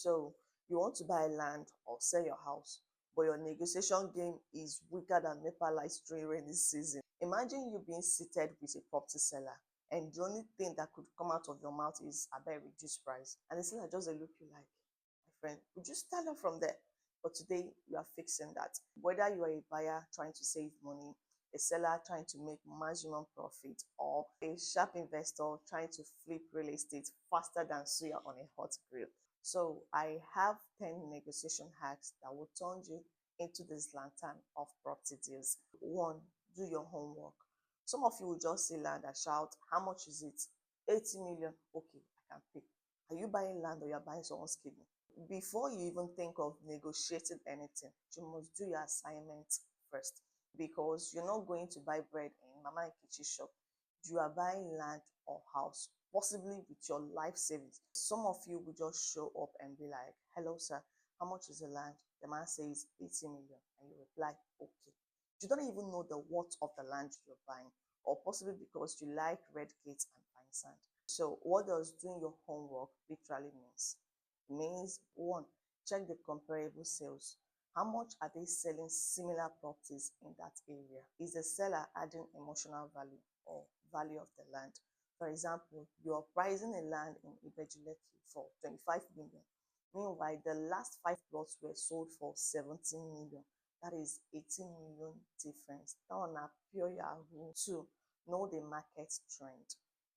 So you want to buy land or sell your house, but your negotiation game is weaker than NEPA lights during rainy season. Imagine you being seated with a property seller, and the only thing that could come out of your mouth is, I bet reduce price. And the seller just look you like, my friend, would you stand up from there? But today you are fixing that. Whether you are a buyer trying to save money, a seller trying to make maximum profit, or a sharp investor trying to flip real estate faster than suya on a hot grill. So I have 10 negotiation hacks that will turn you into this lantern of property deals. One, do your homework. Some of you will just see land and shout, how much is it? 80 million. Okay, I can pay. Are you buying land or you're buying someone's kidney? Before you even think of negotiating anything, you must do your assignment first, because you're not going to buy bread in Mama Nkechi's shop. You are buying land or house, possibly with your life savings. Some of you will just show up and be like, hello, sir, how much is the land? The man says 80 million, and you reply, okay. You don't even know the worth of the land you're buying, or possibly because you like red gates and fine sand. So, what does doing your homework literally means? It means one, check the comparable sales. How much are they selling similar properties in that area? Is the seller adding emotional value or value of the land? For example, you're pricing a land in Ibejuleki for 25 million. Meanwhile, the last 5 plots were sold for 17 million. That is 18 million difference. That one na pure Yahoo. Two, know the market trend.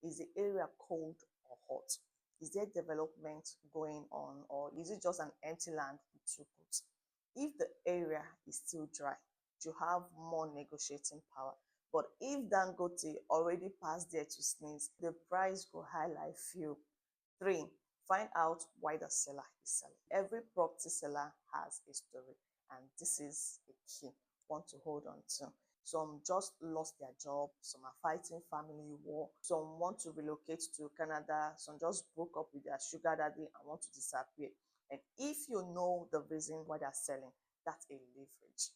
Is the area cold or hot? Is there development going on, or is it just an empty land with two goods? If the area is still dry, you have more negotiating power. But if Dangote already passed there to sneeze, the price go high like fuel. Three, find out why the seller is selling. Every property seller has a story, and this is a key one to hold on to. Some just lost their job, some are fighting family war, some want to relocate to Canada, some just broke up with their sugar daddy and want to disappear. And if you know the reason why they're selling, that's a leverage.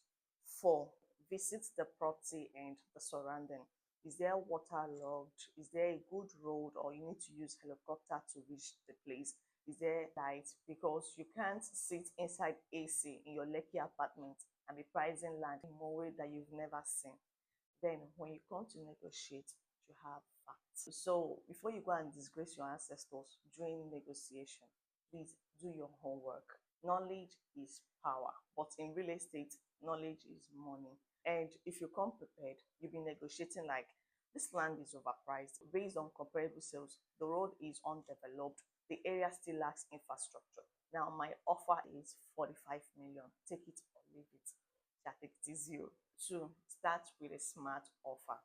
Four, visit the property and the surrounding. Is there waterlogged? Is there a good road, or you need to use helicopter to reach the place? Is there light? Because you can't sit inside AC in your Lekki apartment and be pricing land in a way that you've never seen. Then when you come to negotiate, you have facts. So before you go and disgrace your ancestors during negotiation, please do your homework. Knowledge is power, but in real estate, knowledge is money. And if you come prepared, you'll be negotiating like, this land is overpriced based on comparable sales. The road is undeveloped. The area still lacks infrastructure. Now, my offer is 45 million. Take it or leave it. That take it zero. Two, start with a smart offer.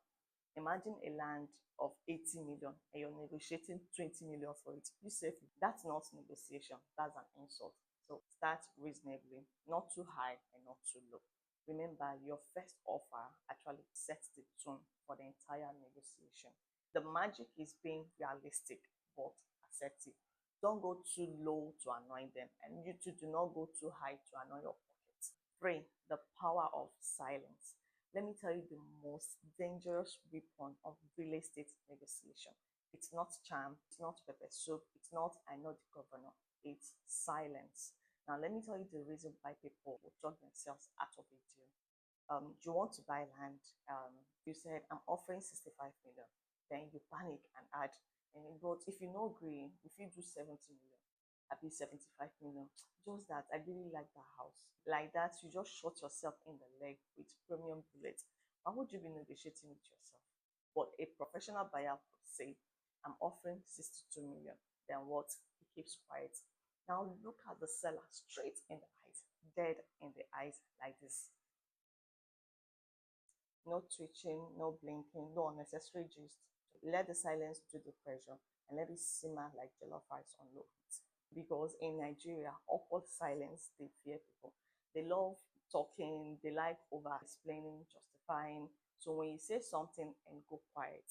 Imagine a land of 80 million and you're negotiating 20 million for it. You say that's not negotiation, that's an insult. So start reasonably, not too high and not too low. Remember, your first offer actually sets the tone for the entire negotiation. The magic is being realistic but assertive. Don't go too low to annoy them, and you too do not go too high to annoy your pockets. Three, the power of silence. Let me tell you the most dangerous weapon of real estate negotiation. It's not charm, it's not pepper soup, it's not I know the governor, it's silence. Now, let me tell you the reason why people will talk themselves out of a deal. You want to buy land, you said, I'm offering 65 million. Then you panic and add, and but if you no agree, if you do 70 million, I'll be 75 million. Just that I really like that house. Like that, you just shot yourself in the leg with premium bullets. Why would you be negotiating with yourself? But a professional buyer would say, I'm offering 62 million. Then what? He keeps quiet. Now look at the seller straight in the eyes, dead in the eyes like this. No twitching, no blinking, no unnecessary gist. Let the silence do the pressure and let it simmer like jollof rice on low heat. Because in Nigeria, awkward silence, they fear people. They love talking, they like over explaining, justifying. So when you say something and go quiet,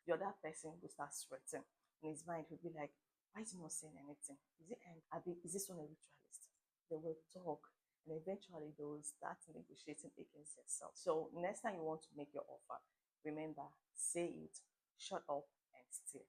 the other person will start sweating. In his mind, he'll be like, why is he not saying anything? Is this one a ritualist? They will talk, and eventually they will start negotiating against yourself. So next time you want to make your offer, remember, say it, shut up, and steal.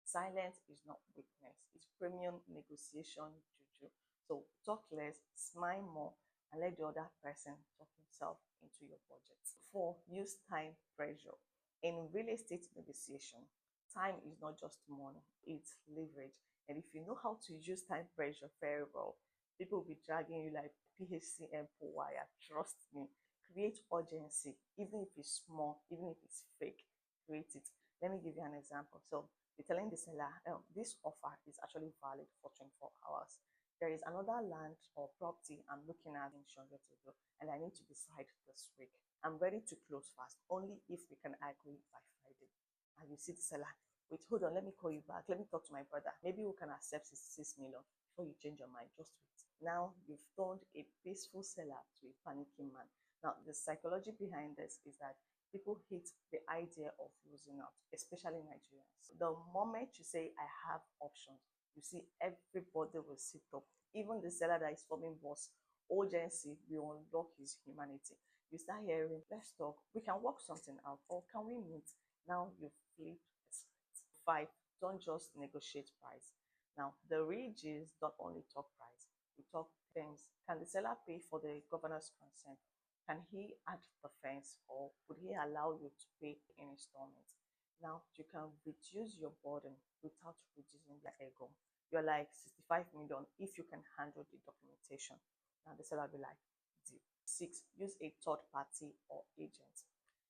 Silence is not weakness, it's premium negotiation juju. So talk less, smile more, and let the other person talk himself into your budget. 4, use time pressure. In real estate negotiation, time is not just money, it's leverage. And if you know how to use time pressure very well, people will be dragging you like PHCM per wire. Trust me. Create urgency, even if it's small, even if it's fake, create it. Let me give you an example. So you're telling the seller, oh, this offer is actually valid for 24 hours. There is another land or property I'm looking at in Shongotogo, and I need to decide this week. I'm ready to close fast, only if we can agree by Friday. And you see the seller, wait, hold on, let me call you back. Let me talk to my brother. Maybe we can accept 6 million before you change your mind. Just wait. Now you've turned a peaceful seller to a panicking man. Now, the psychology behind this is that people hate the idea of losing out, especially Nigerians. The moment you say, I have options, you see everybody will sit up. Even the seller that is forming boss, urgency will unlock his humanity. You start hearing, let's talk, we can work something out, or can we meet? Now you flip the script. 5, don't just negotiate price. Now, the real G's don't only talk price, we talk terms. Can the seller pay for the governor's consent? Can he add the fence, or would he allow you to pay in installments? Now you can reduce your burden without reducing their ego. You're like 65 million if you can handle the documentation. Now the seller will be like, deal. 6, use a third party or agent.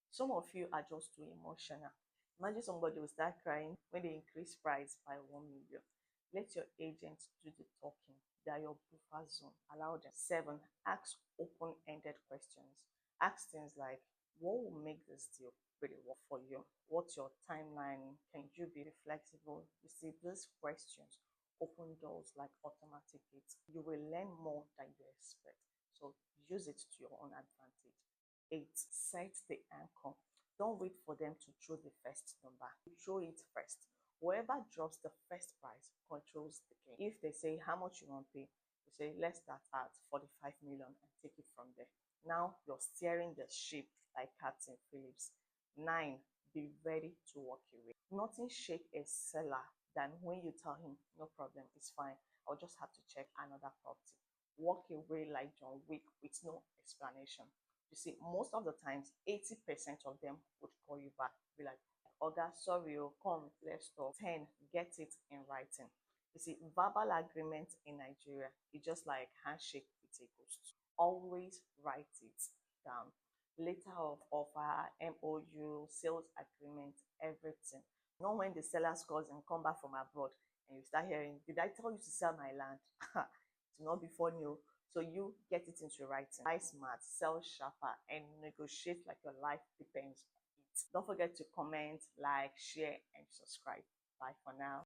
Some of you are just too emotional. Imagine somebody will start crying when they increase price by 1 million. Let your agent do the talking. They are your buffer zone. Allow them. 7, ask open-ended questions. Ask things like, what will make this deal really work for you? What's your timeline? Can you be flexible? You see, these questions open doors like automatic gates. You will learn more than you expect. So use it to your own advantage. 8, set the anchor. Don't wait for them to throw the first number. Throw it first. Whoever drops the first price controls the game. If they say how much you want to pay, you say let's start at 45 million and take it from there. Now you're steering the ship like Captain Phillips. 9, be ready to walk away. Nothing shake a seller than when you tell him no problem, it's fine, I'll just have to check another property. Walk away like John Wick with no explanation. You see, most of the times 80% of them would call you back, be like, Oga, sorry, oh, come, let's talk. 10, get it in writing. You see, verbal agreement in Nigeria is just like handshake with a ghost. Always write it down. Letter of offer, MOU, sales agreement, everything. Not when the sellers calls and come back from abroad and you start hearing, did I tell you to sell my land? To not be funny. So you get it into writing. Buy smart, sell sharper, and negotiate like your life depends on it. Don't forget to comment, like, share, and subscribe. Bye for now.